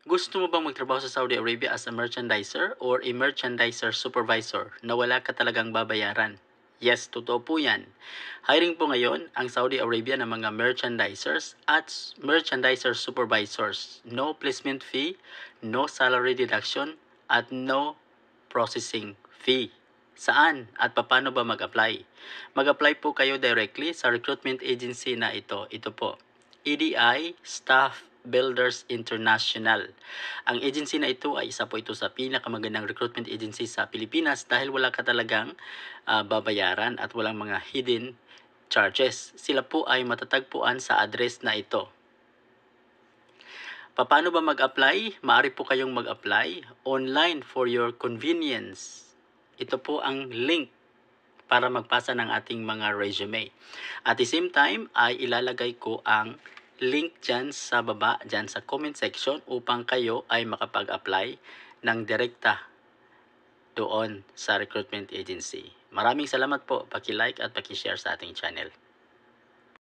Gusto mo bang magtrabaho sa Saudi Arabia as a merchandiser or a merchandiser supervisor na wala ka talagang babayaran? Yes, totoo po yan. Hiring po ngayon ang Saudi Arabia ng mga merchandisers at merchandiser supervisors. No placement fee, no salary deduction, at no processing fee. Saan at paano ba mag-apply? Mag-apply po kayo directly sa recruitment agency na ito. Ito po, EDI Staff Builders International. Ang agency na ito ay isa po ito sa pinakamagandang recruitment agency sa Pilipinas dahil wala ka talagang babayaran at walang mga hidden charges. Sila po ay matatagpuan sa address na ito. Paano ba mag-apply? Maaari po kayong mag-apply online for your convenience. Ito po ang link para magpasa ng ating mga resume. At the same time ay ilalagay ko ang link dyan sa baba, dyan sa comment section upang kayo ay makapag-apply ng direkta doon sa recruitment agency. Maraming salamat po. Paki-like at paki-share sa ating channel.